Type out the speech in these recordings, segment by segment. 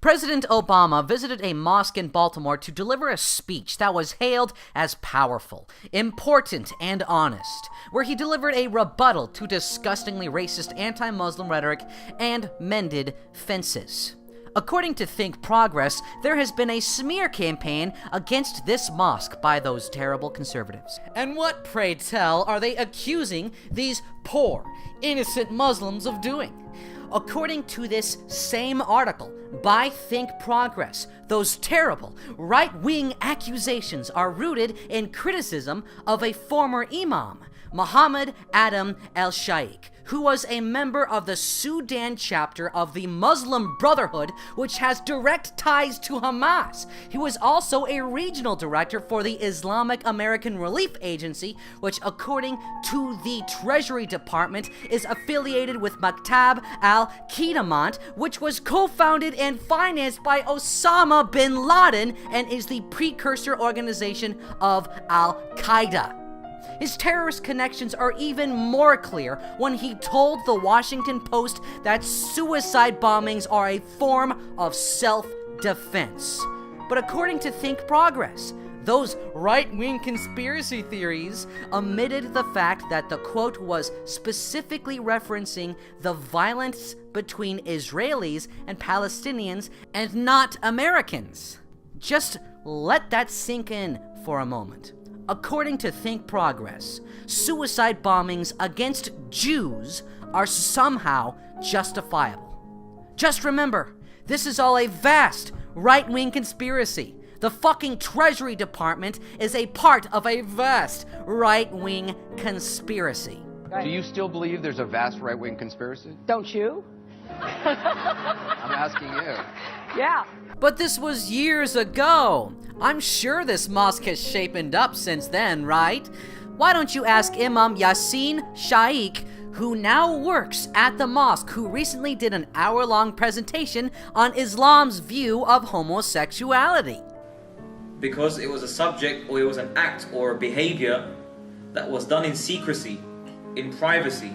President Obama visited a mosque in Baltimore to deliver a speech that was hailed as powerful, important, and honest, where he delivered a rebuttal to disgustingly racist anti-Muslim rhetoric and mended fences. According to Think Progress, there has been a smear campaign against this mosque by those terrible conservatives. And what, pray tell, are they accusing these poor, innocent Muslims of doing? According to this same article by Think Progress, those terrible right-wing accusations are rooted in criticism of a former imam, Muhammad Adam el-Shaikh, who was a member of the Sudan chapter of the Muslim Brotherhood, which has direct ties to Hamas. He was also a regional director for the Islamic American Relief Agency, which, according to the Treasury Department, is affiliated with Maktab al-Qidamant, which was co-founded and financed by Osama bin Laden and is the precursor organization of Al-Qaeda. His terrorist connections are even more clear when he told the Washington Post that suicide bombings are a form of self-defense. But according to Think Progress, those right-wing conspiracy theories omitted the fact that the quote was specifically referencing the violence between Israelis and Palestinians and not Americans. Just let that sink in for a moment. According to Think Progress, suicide bombings against Jews are somehow justifiable. Just remember, this is all a vast right-wing conspiracy. The fucking Treasury Department is a part of a vast right-wing conspiracy. Do you still believe there's a vast right-wing conspiracy? Don't you? I'm asking you. Yeah. But this was years ago. I'm sure this mosque has shapened up since then, right? Why don't you ask Imam Yassin Shaikh, who now works at the mosque, who recently did an hour-long presentation on Islam's view of homosexuality. Because it was a subject, or it was an act or a behavior that was done in secrecy, in privacy.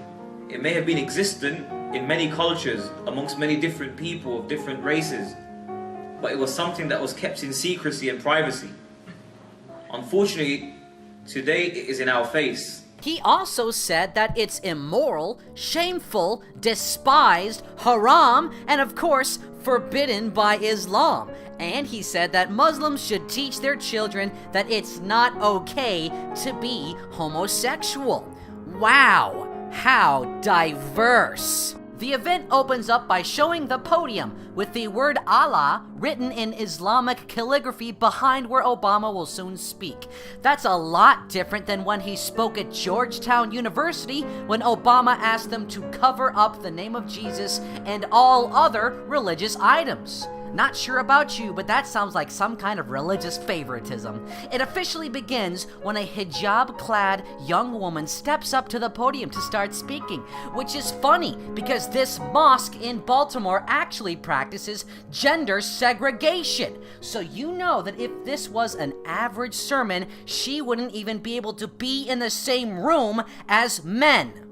It may have been existent in many cultures, amongst many different people of different races, but it was something that was kept in secrecy and privacy. Unfortunately, today it is in our face. He also said that it's immoral, shameful, despised, haram, and of course, forbidden by Islam. And he said that Muslims should teach their children that it's not okay to be homosexual. Wow, how diverse. The event opens up by showing the podium with the word Allah written in Islamic calligraphy behind where Obama will soon speak. That's a lot different than when he spoke at Georgetown University when Obama asked them to cover up the name of Jesus and all other religious items. Not sure about you, but that sounds like some kind of religious favoritism. It officially begins when a hijab-clad young woman steps up to the podium to start speaking, which is funny because this mosque in Baltimore actually practices gender segregation. So you know that if this was an average sermon, she wouldn't even be able to be in the same room as men.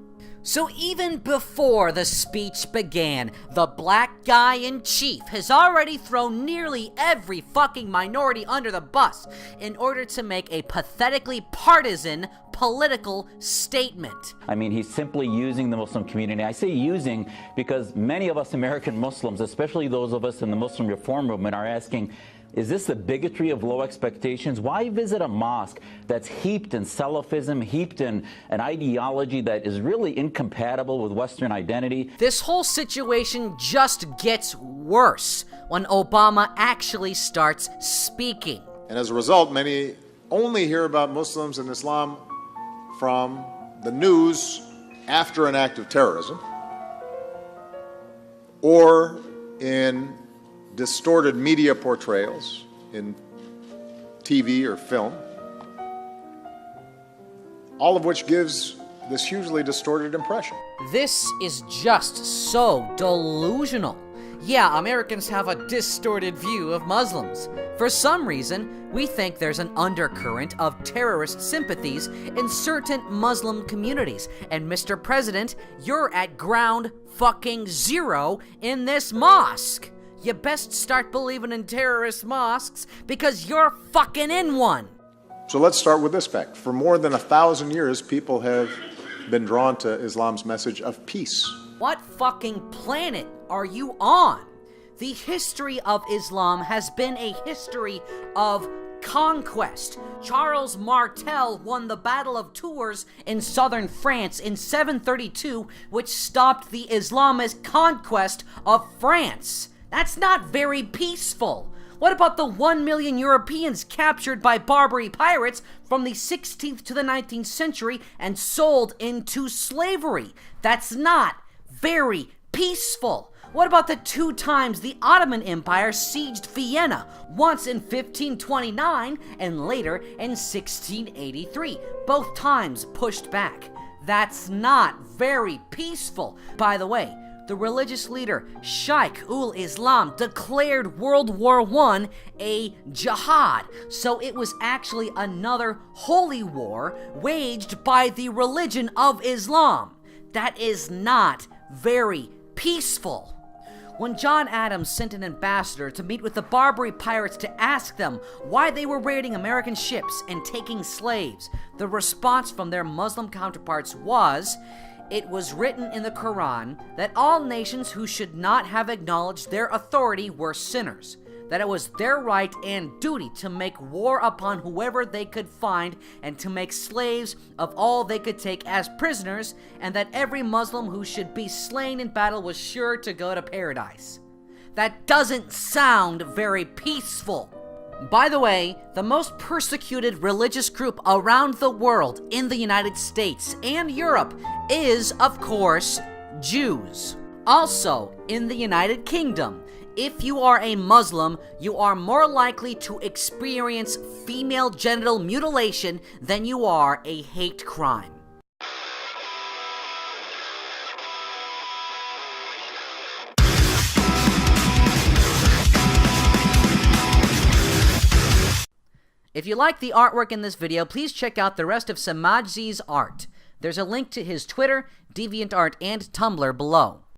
So even before the speech began, the black guy in chief has already thrown nearly every fucking minority under the bus in order to make a pathetically partisan political statement. I mean, he's simply using the Muslim community. I say using because many of us American Muslims, especially those of us in the Muslim reform movement, are asking, is this the bigotry of low expectations? Why visit a mosque that's heaped in Salafism, heaped in an ideology that is really incompatible with Western identity? This whole situation just gets worse when Obama actually starts speaking. And as a result, many only hear about Muslims and Islam from the news after an act of terrorism or in distorted media portrayals in TV or film, all of which gives this hugely distorted impression. This is just so delusional. Yeah, Americans have a distorted view of Muslims. For some reason, we think there's an undercurrent of terrorist sympathies in certain Muslim communities. And Mr. President, you're at ground fucking zero in this mosque. you best start believing in terrorist mosques because you're fucking in one. So let's start with this fact. For more than 1,000 years, people have been drawn to Islam's message of peace. What fucking planet are you on? The history of Islam has been a history of conquest. Charles Martel won the Battle of Tours in southern France in 732, which stopped the Islamist conquest of France. That's not very peaceful. What about the 1 million Europeans captured by Barbary pirates from the 16th to the 19th century and sold into slavery? That's not very peaceful. What about the 2 times the Ottoman Empire sieged Vienna, once in 1529 and later in 1683, both times pushed back? That's not very peaceful. By the way, the religious leader Shaykh ul-Islam declared World War I a jihad, so it was actually another holy war waged by the religion of Islam. That is not very peaceful. When John Adams sent an ambassador to meet with the Barbary pirates to ask them why they were raiding American ships and taking slaves, the response from their Muslim counterparts was, "It was written in the Quran that all nations who should not have acknowledged their authority were sinners, that it was their right and duty to make war upon whoever they could find and to make slaves of all they could take as prisoners, and that every Muslim who should be slain in battle was sure to go to paradise." That doesn't sound very peaceful. By the way, the most persecuted religious group around the world in the United States and Europe is, of course, Jews. Also, in the United Kingdom, if you are a Muslim, you are more likely to experience female genital mutilation than you are a hate crime. If you like the artwork in this video, please check out the rest of Samajzi's art. There's a link to his Twitter, DeviantArt, and Tumblr below.